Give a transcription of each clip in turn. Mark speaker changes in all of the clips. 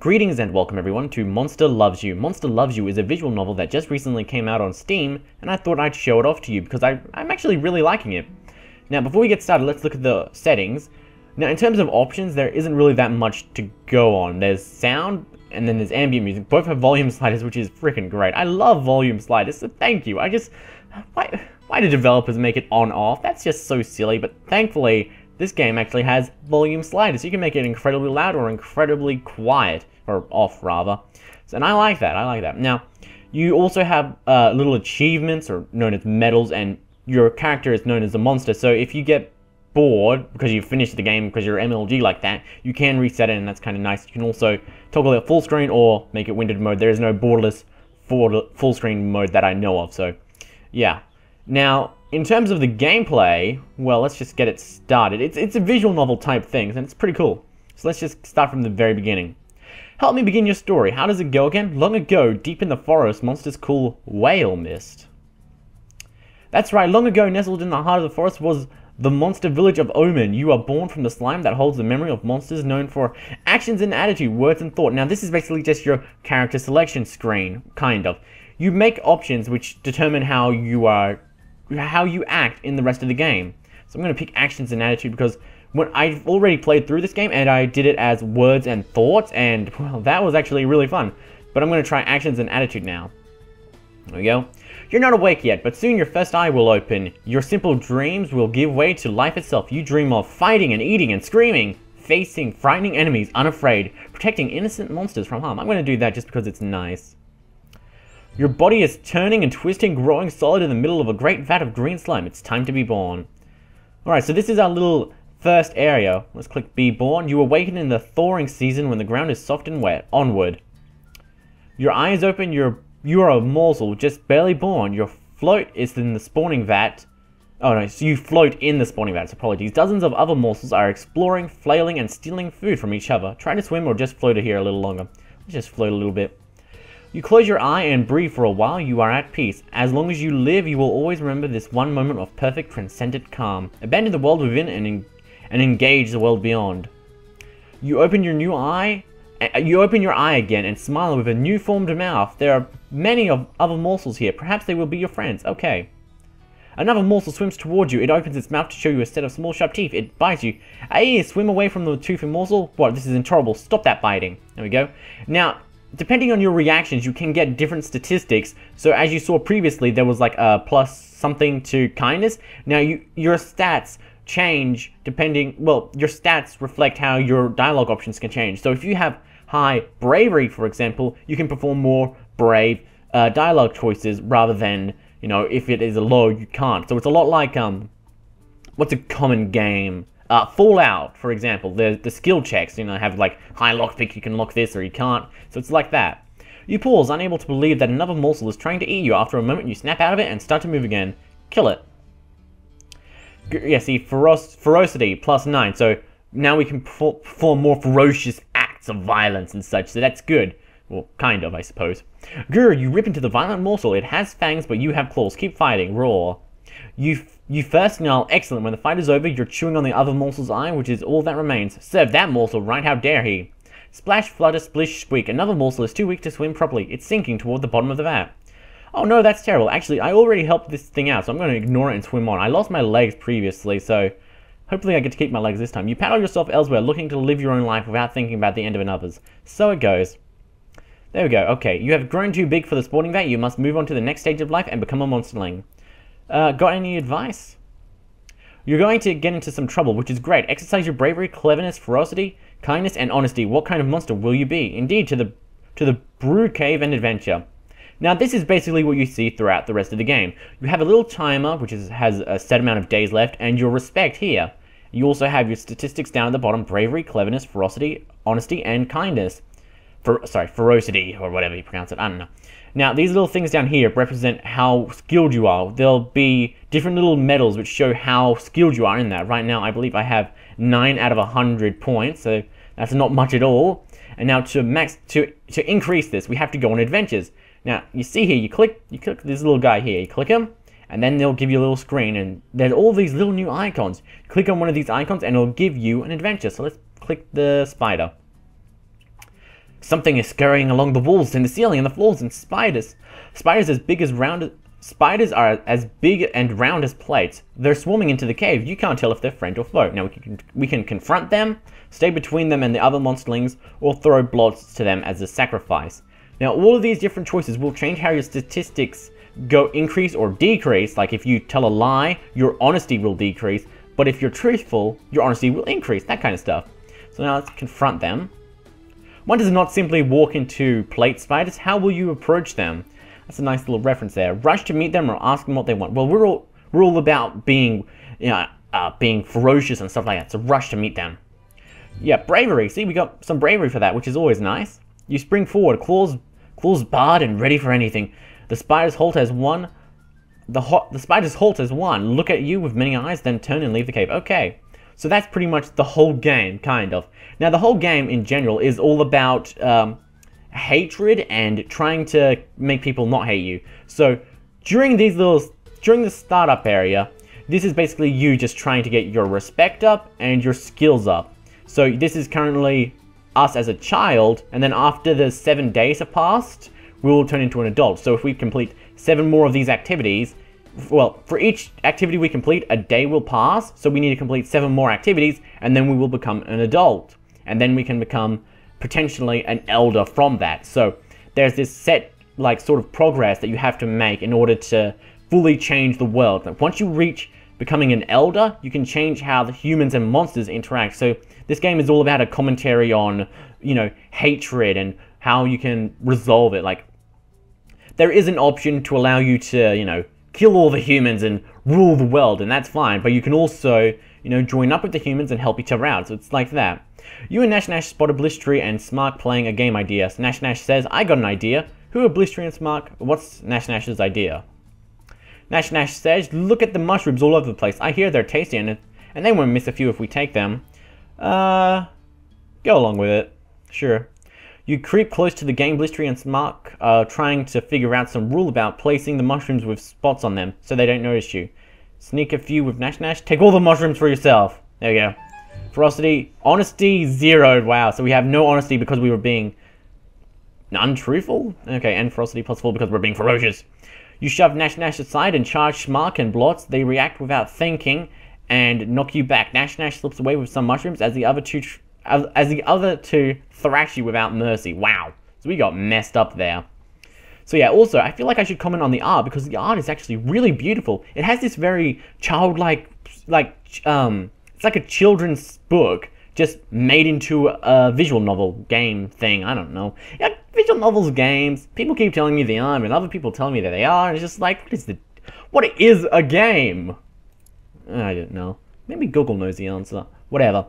Speaker 1: Greetings and welcome everyone to Monster Loves You. Monster Loves You is a visual novel that just recently came out on Steam, and I thought I'd show it off to you because I'm actually really liking it. Now before we get started, let's look at the settings. Now in terms of options, there isn't really that much to go on. There's sound, and then there's ambient music. Both have volume sliders, which is freaking great. I love volume sliders, so thank you. Why do developers make it on-off? That's just so silly, but thankfully, this game actually has volume sliders, so you can make it incredibly loud or incredibly quiet, or off rather. And I like that, Now, you also have little achievements, or known as medals, and your character is known as a monster, so if you get bored, because you finished the game because you're MLG like that, you can reset it, and that's kind of nice. You can also toggle it full screen or make it windowed mode. There is no borderless full screen mode that I know of, so yeah. Now, in terms of the gameplay, well, let's just get it started. It's a visual novel type thing, and it's pretty cool. So let's just start from the very beginning. Help me begin your story. How does it go again? Long ago, deep in the forest, monsters call whale mist. That's right, long ago, nestled in the heart of the forest was the monster village of Omen. You are born from the slime that holds the memory of monsters known for actions and attitude, words and thought. Now, this is basically just your character selection screen, kind of. You make options which determine how you act in the rest of the game. So I'm going to pick actions and attitude because when I've already played through this game and I did it as words and thoughts, and well, that was actually really fun. But I'm going to try actions and attitude now. There we go. You're not awake yet, but soon your first eye will open. Your simple dreams will give way to life itself. You dream of fighting and eating and screaming, facing frightening enemies unafraid, protecting innocent monsters from harm. I'm going to do that just because it's nice. Your body is turning and twisting, growing solid in the middle of a great vat of green slime. It's time to be born. Alright, so this is our little first area. Let's click Be Born. You awaken in the thawing season when the ground is soft and wet. Onward. Your eyes open, you are a morsel, just barely born. Your float is in the spawning vat. Oh no, so you float in the spawning vat, so apologies. Dozens of other morsels are exploring, flailing, and stealing food from each other. Try to swim or just float here a little longer. Let's just float a little bit. You close your eye and breathe for a while. You are at peace. As long as you live, you will always remember this one moment of perfect transcendent calm. Abandon the world within and engage the world beyond. You open your eye again and smile with a new formed mouth. There are many other morsels here. Perhaps they will be your friends. Okay. Another morsel swims towards you. It opens its mouth to show you a set of small sharp teeth. It bites you. Hey, swim away from the toothy morsel. What? This is intolerable. Stop that biting. There we go. Now, depending on your reactions, you can get different statistics. So as you saw previously, there was like a plus something to kindness. Now your stats change depending, well, your stats reflect how your dialogue options can change. So if you have high bravery, for example, you can perform more brave dialogue choices rather than, you know, if it is a low, you can't. So it's a lot like, what's a common game? Fallout, for example, the skill checks, you know, have like high lockpick, you can lock this or you can't, so it's like that. You pause, unable to believe that another morsel is trying to eat you. After a moment, you snap out of it and start to move again. Kill it. Yeah, see, ferocity, +9, so now we can perform more ferocious acts of violence and such, so that's good. Well, kind of, I suppose. Grr, you rip into the violent morsel. It has fangs, but you have claws. Keep fighting. Roar. You first snarl. Excellent. When the fight is over, you're chewing on the other morsel's eye, which is all that remains. Serve that morsel right, how dare he. Splash, flutter, splish, squeak. Another morsel is too weak to swim properly. It's sinking toward the bottom of the vat. Oh no, that's terrible. Actually, I already helped this thing out, so I'm going to ignore it and swim on. I lost my legs previously, so hopefully I get to keep my legs this time. You paddle yourself elsewhere, looking to live your own life without thinking about the end of another's. So it goes. There we go. Okay, you have grown too big for the spawning vat. You must move on to the next stage of life and become a monsterling. Got any advice? You're going to get into some trouble, which is great. Exercise your bravery, cleverness, ferocity, kindness, and honesty. What kind of monster will you be? Indeed, to the brood cave and adventure. Now, this is basically what you see throughout the rest of the game. You have a little timer, which has a set amount of days left, and your respect here. You also have your statistics down at the bottom: bravery, cleverness, ferocity, honesty, and kindness. Ferocity, or whatever you pronounce it, I don't know. Now, these little things down here represent how skilled you are. There'll be different little medals which show how skilled you are in that. Right now, I believe I have 9 out of 100 points, so that's not much at all. And now to increase this, we have to go on adventures. Now, you see here, you click this little guy here, you click him, and then they'll give you a little screen, and there's all these little new icons. Click on one of these icons, and it'll give you an adventure. So let's click the spider. Something is scurrying along the walls and the ceiling and the floors, and spiders. Spiders are as big and round as plates. They're swarming into the cave. You can't tell if they're friend or foe. Now we can confront them, stay between them and the other monsterlings, or throw blots to them as a sacrifice. Now all of these different choices will change how your statistics go increase or decrease. Like if you tell a lie, your honesty will decrease, but if you're truthful, your honesty will increase, that kind of stuff. So now let's confront them. One does not simply walk into plate spiders. How will you approach them? That's a nice little reference there. Rush to meet them or ask them what they want. Well, we're all about being, being ferocious and stuff like that. So rush to meet them. Yeah, bravery. See, we got some bravery for that, which is always nice. You spring forward, claws barred and ready for anything. The spider's halt as one. The spider's halt as one. Look at you with many eyes, then turn and leave the cave. Okay, so that's pretty much the whole game, kind of. Now, the whole game in general is all about hatred and trying to make people not hate you. So during the startup area, this is basically you just trying to get your respect up and your skills up. So this is currently us as a child, and then after the 7 days have passed, we will turn into an adult. So if we complete 7 more of these activities, well, for each activity we complete, a day will pass, so we need to complete 7 more activities, and then we will become an adult. And then we can become potentially an elder from that. So there's this set, like, sort of progress that you have to make in order to fully change the world. Like, once you reach becoming an elder, you can change how the humans and monsters interact. So this game is all about a commentary on, hatred and how you can resolve it. Like, there is an option to allow you to, kill all the humans and rule the world, and that's fine. But you can also, join up with the humans and help each other out. So it's like that. You and Nash spot a Blistery and Smark playing a game idea. So Nash says, I got an idea. Who are Blistery and Smark? What's Nash's idea? Nash says, look at the mushrooms all over the place. I hear they're tasty and they won't miss a few if we take them. Go along with it. Sure. You creep close to the game. Blistery and Smark trying to figure out some rule about placing the mushrooms with spots on them so they don't notice you. Sneak a few with Nash. Take all the mushrooms for yourself. There you go. Ferocity, honesty, 0. Wow, so we have no honesty because we were being untruthful? Okay, and ferocity +4 because we're being ferocious. You shove Nash aside and charge Smark and Blots. They react without thinking and knock you back. Nash slips away with some mushrooms as the other two thrash you without mercy. Wow, so we got messed up there. So yeah, also, I feel like I should comment on the art because the art is actually really beautiful. It has this very childlike, it's like a children's book, just made into a visual novel game thing. I don't know. Yeah, visual novels, games, people keep telling me they aren't, and other people tell me that they are, and it's just like, what is a game? I don't know. Maybe Google knows the answer. Whatever.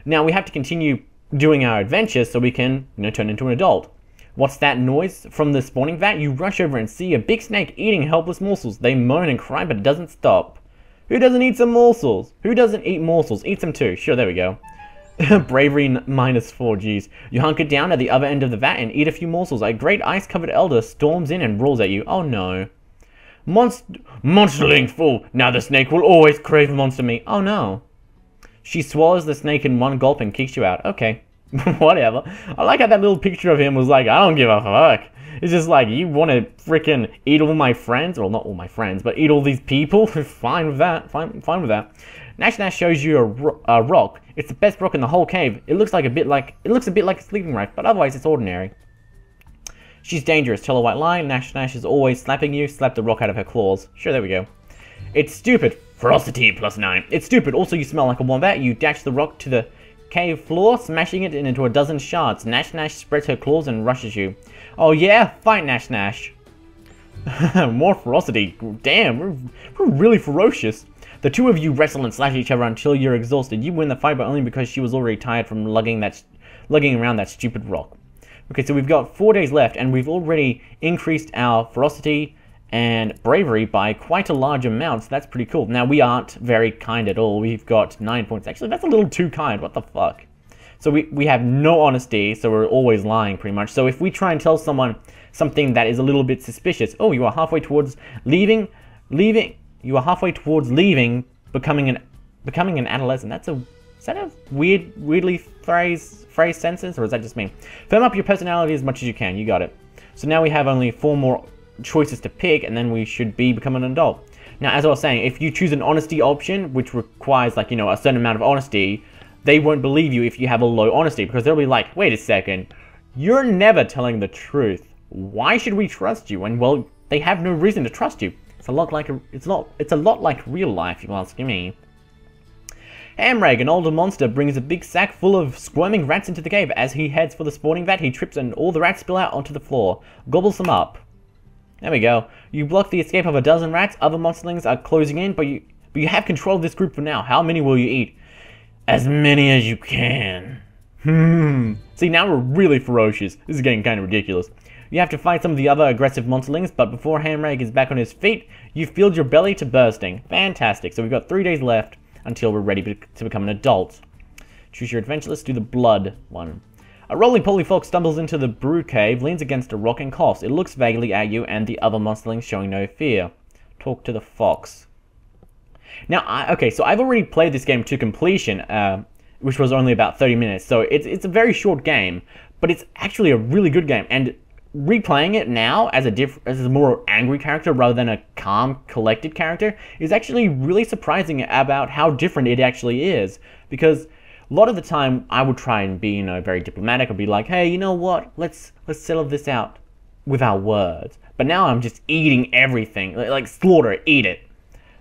Speaker 1: Now, we have to continue doing our adventures so we can, turn into an adult. What's that noise from the spawning vat? You rush over and see a big snake eating helpless morsels. They moan and cry, but it doesn't stop. Who doesn't eat some morsels? Who doesn't eat morsels? Eat some too. Sure, there we go. Bravery -4, geez. You hunker down at the other end of the vat and eat a few morsels. A great ice-covered elder storms in and roars at you. Oh no. Monsterling fool! Now the snake will always crave monster meat. Oh no. She swallows the snake in one gulp and kicks you out. Okay. Whatever. I like how that little picture of him was like, I don't give a fuck. It's just like, you want to freaking eat all my friends? Well, not all my friends, but eat all these people? Fine with that. Fine with that. Nash shows you a rock. It's the best rock in the whole cave. It looks a bit like a sleeping rifle, but otherwise it's ordinary. She's dangerous. Tell a white lie. Nash is always slapping you. Slap the rock out of her claws. Sure, there we go. It's stupid. Ferocity +9. It's stupid. Also, you smell like a wombat. You dash the rock to the cave floor, smashing it into a dozen shards. Nash spreads her claws and rushes you. Oh yeah, fight Nash. More ferocity. Damn, we're really ferocious. The two of you wrestle and slash each other until you're exhausted. You win the fight, but only because she was already tired from lugging around that stupid rock. Okay, so we've got 4 days left, and we've already increased our ferocity and bravery by quite a large amount, so that's pretty cool. Now, we aren't very kind at all. We've got 9 points. Actually, that's a little too kind. What the fuck? So we have no honesty, so we're always lying, pretty much. So if we try and tell someone something that is a little bit suspicious, oh, you are halfway towards leaving, you are halfway towards leaving, becoming an adolescent. That's Is that a weirdly phrased sentence, or is that just me? Firm up your personality as much as you can. You got it. So now we have only 4 more choices to pick, and then we should become an adult. Now, as I was saying, if you choose an honesty option, which requires, like, you know, a certain amount of honesty, they won't believe you if you have a low honesty, because they'll be like, wait a second, you're never telling the truth. Why should we trust you? And, well, they have no reason to trust you. It's a lot like real life, if you ask me. Hamrag, an older monster, brings a big sack full of squirming rats into the cave. As he heads for the spawning vat, he trips and all the rats spill out onto the floor. Gobbles them up. There we go. You block the escape of a dozen rats. Other monsterlings are closing in, but you have control of this group for now. How many will you eat? As many as you can. See, now we're really ferocious. This is getting kind of ridiculous. You have to fight some of the other aggressive monsterlings, but before Hamrag is back on his feet, you've filled your belly to bursting. Fantastic. So we've got 3 days left until we're ready to become an adult. Choose your adventure. Let's do the blood one. A roly-poly fox stumbles into the brew cave, leans against a rock and coughs. It looks vaguely at you and the other monsterlings, showing no fear. Talk to the fox. Now, okay, so I've already played this game to completion, which was only about 30 minutes. So it's a very short game, but it's actually a really good game. And replaying it now as a more angry character rather than a calm, collected character is actually really surprising about how different it actually is. Because a lot of the time I would try and be, you know, very diplomatic or be like, hey, you know what? Let's settle this out with our words. But now I'm just eating everything, like slaughter it, eat it.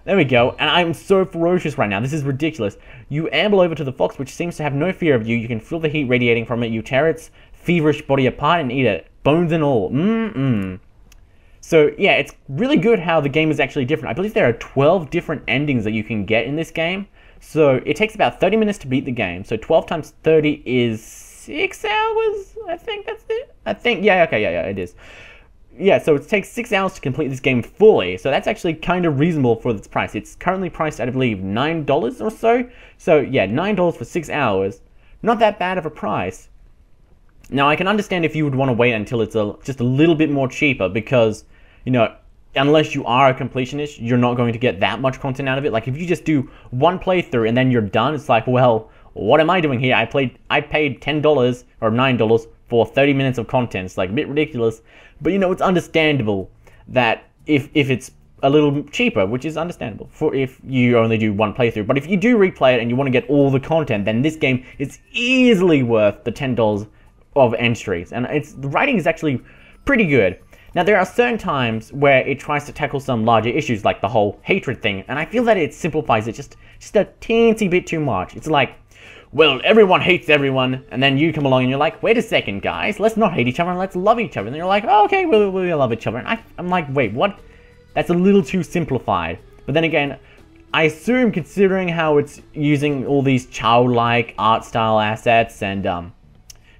Speaker 1: There we go, and I'm so ferocious right now. This is ridiculous. You amble over to the fox, which seems to have no fear of you. You can feel the heat radiating from it. You tear its feverish body apart and eat it, bones and all. So yeah, it's really good how the game is actually different. I believe there are 12 different endings that you can get in this game. So it takes about 30 minutes to beat the game. So 12 times 30 is 6 hours. I think that's it. Yeah, it is. Yeah, so it takes 6 hours to complete this game fully, so that's actually kind of reasonable for its price. It's currently priced at, I believe, $9 or so. So yeah, $9 for 6 hours. Not that bad of a price. Now, I can understand if you would want to wait until it's just a little bit more cheaper, because, you know, unless you are a completionist, you're not going to get that much content out of it. Like, if you just do one playthrough and then you're done, it's like, well, what am I doing here? I paid $10 or $9 for 30 minutes of content. It's like a bit ridiculous. But, you know, it's understandable that if it's a little cheaper, which is understandable for if you only do one playthrough. But if you do replay it and you want to get all the content, then this game is easily worth the $10 of entries. And the writing is actually pretty good. Now, there are certain times where it tries to tackle some larger issues, like the whole hatred thing, and I feel that it simplifies it just a teensy bit too much. It's like, well, everyone hates everyone, and then you come along and you're like, wait a second, guys, let's not hate each other and let's love each other. And then you're like, oh, okay, we'll love each other. And I'm like, wait, what? That's a little too simplified. But then again, I assume, considering how it's using all these childlike art style assets and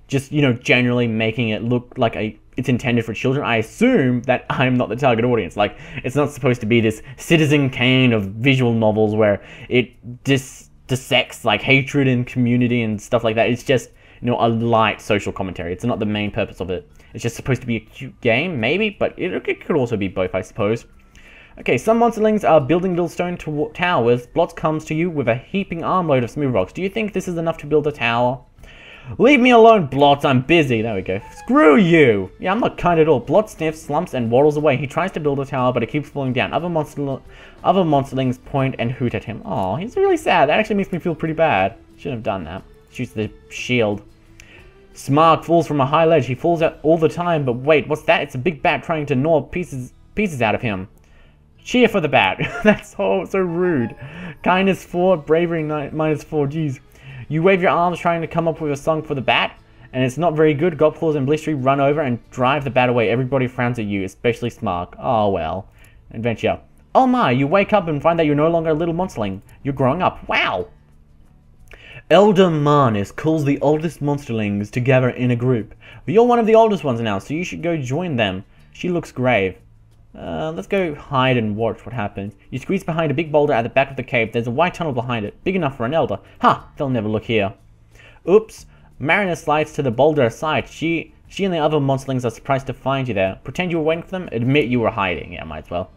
Speaker 1: just, you know, generally making it look like it's intended for children, I assume that I'm not the target audience. Like, it's not supposed to be this Citizen Kane of visual novels where it dissects like hatred and community and stuff like that. It's just, you know, a light social commentary. It's not the main purpose of it. It's just supposed to be a cute game, maybe, but it could also be both, I suppose. Okay, some monsterlings are building little stone towers. Blots comes to you with a heaping armload of smooth rocks. Do you think this is enough to build a tower? Leave me alone, Blots, I'm busy. There we go. Screw you! Yeah, I'm not kind at all. Blot sniffs, slumps, and waddles away. He tries to build a tower, but it keeps falling down. Other monsterlings point and hoot at him. Oh, he's really sad. That actually makes me feel pretty bad. Shouldn't have done that. Shoots the shield. Smark falls from a high ledge. He falls out all the time, but wait, what's that? It's a big bat trying to gnaw pieces out of him. Cheer for the bat. That's so rude. Kindness 4, bravery -4. Jeez. You wave your arms trying to come up with a song for the bat, and it's not very good. Gobclaws and Blistery run over and drive the bat away. Everybody frowns at you, especially Smark. Oh well. Adventure. Oh my, you wake up and find that you're no longer a little monsterling. You're growing up. Wow! Elder Marnis calls the oldest monsterlings together in a group. But you're one of the oldest ones now, so you should go join them. She looks grave. Let's go hide and watch what happens. You squeeze behind a big boulder at the back of the cave. There's a wide tunnel behind it, big enough for an elder. Ha! They'll never look here. Oops. Mariner slides to the boulder aside. She and the other monsterlings are surprised to find you there. Pretend you were waiting for them. Admit you were hiding. Yeah, might as well.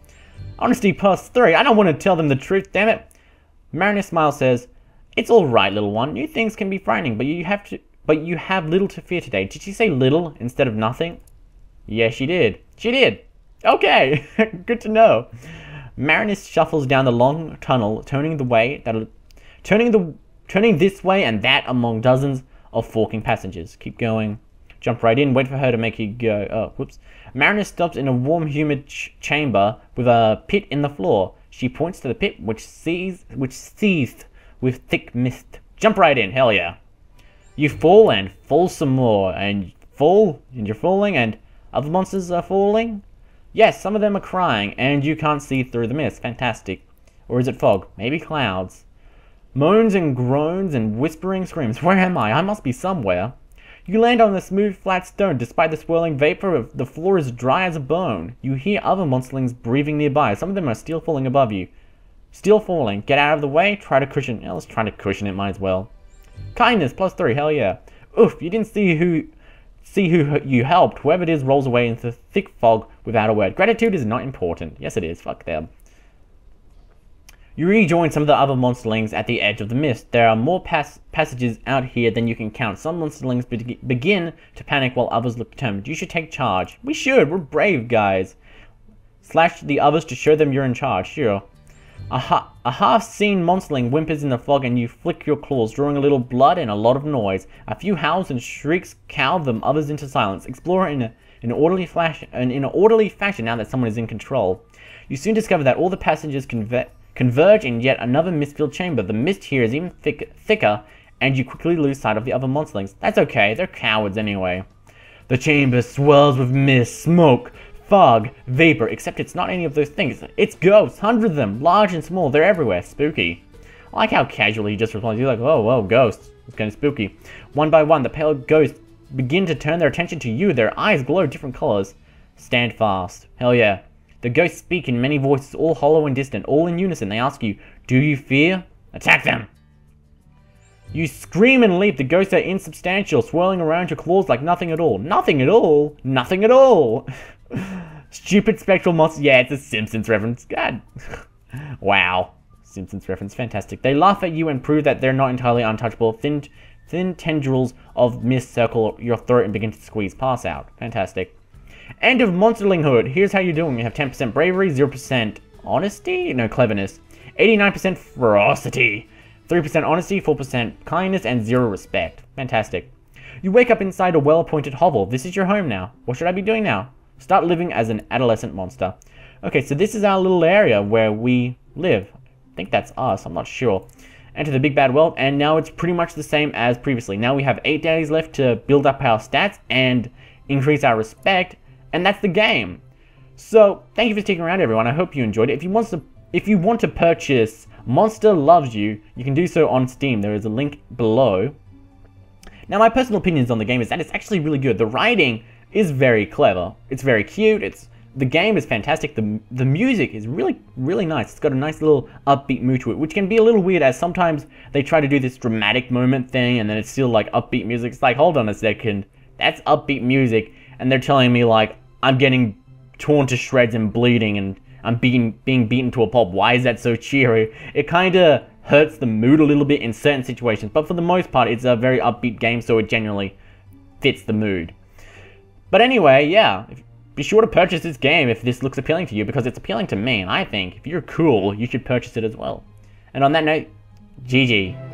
Speaker 1: Honesty +3. I don't want to tell them the truth, damn it. Mariner Smile says, It's alright, little one. New things can be frightening, but you have little to fear today. Did she say little instead of nothing? Yeah, she did. She did! Okay! Good to know. Marinus shuffles down the long tunnel, turning this way and that among dozens of forking passengers. Keep going. Jump right in, wait for her to make you go. Oh, whoops. Marinus stops in a warm, humid chamber with a pit in the floor. She points to the pit, which seethed with thick mist. Jump right in, hell yeah. You fall and fall some more, and fall, and you're falling, and other monsters are falling? Yes, some of them are crying, and you can't see through the mist. Fantastic. Or is it fog? Maybe clouds. Moans and groans and whispering screams. Where am I? I must be somewhere. You land on the smooth, flat stone. Despite the swirling vapor, the floor is dry as a bone. You hear other monsterlings breathing nearby. Some of them are still falling above you. Still falling. Get out of the way. Try to cushion. Yeah, let's try to cushion it. Might as well. Kindness, +3. Hell yeah. Oof, you didn't see who you helped. Whoever it is rolls away into thick fog without a word. Gratitude is not important. Yes, it is. Fuck them. You rejoin some of the other monsterlings at the edge of the mist. There are more passages out here than you can count. Some monsterlings begin to panic while others look determined. You should take charge. We should. We're brave, guys. Slash the others to show them you're in charge. Sure. A half-seen monsterling whimpers in the fog and you flick your claws, drawing a little blood and a lot of noise. A few howls and shrieks cow them others into silence. Explore in an orderly fashion now that someone is in control. You soon discover that all the passengers converge in yet another mist-filled chamber. The mist here is even thicker, and you quickly lose sight of the other monsterlings. That's okay, they're cowards anyway. The chamber swirls with mist, smoke, fog, vapor, except it's not any of those things. It's ghosts, hundreds of them, large and small, they're everywhere. Spooky. I like how casually he just responds. You're like, oh, whoa, ghosts. It's kind of spooky. One by one, the pale ghosts begin to turn their attention to you. Their eyes glow different colors. Stand fast. Hell yeah. The ghosts speak in many voices, all hollow and distant, all in unison. They ask you, do you fear? Attack them! You scream and leap. The ghosts are insubstantial, swirling around your claws like nothing at all. Nothing at all? Nothing at all! Stupid spectral monsters. Yeah, it's a Simpsons reference. God. Wow. Simpsons reference. Fantastic. They laugh at you and prove that they're not entirely untouchable. Thin tendrils of mist circle your throat and begin to squeeze. Pass out. Fantastic. End of monsterlinghood. Here's how you're doing. You have 10% bravery, 0% honesty? No, cleverness. 89% ferocity. 3% honesty, 4% kindness, and 0 respect. Fantastic. You wake up inside a well-appointed hovel. This is your home now. What should I be doing now? Start living as an adolescent monster. Okay, so this is our little area where we live. I think that's us, I'm not sure. Enter the big bad world, and now it's pretty much the same as previously. Now we have 8 days left to build up our stats and increase our respect, and that's the game. So, thank you for sticking around, everyone. I hope you enjoyed it. If you want to purchase Monster Loves You, you can do so on Steam. There is a link below. Now, my personal opinions on the game is that it's actually really good. The writing is very clever. It's very cute. The game is fantastic. The music is really, really nice. It's got a nice little upbeat mood to it, which can be a little weird as sometimes they try to do this dramatic moment thing and then it's still like upbeat music. It's like, hold on a second, that's upbeat music, and they're telling me like I'm getting torn to shreds and bleeding and I'm being beaten to a pulp. Why is that so cheery? It kind of hurts the mood a little bit in certain situations, but for the most part, it's a very upbeat game, so it generally fits the mood. But anyway, yeah, be sure to purchase this game if this looks appealing to you, because it's appealing to me, and I think if you're cool, you should purchase it as well. And on that note, GG.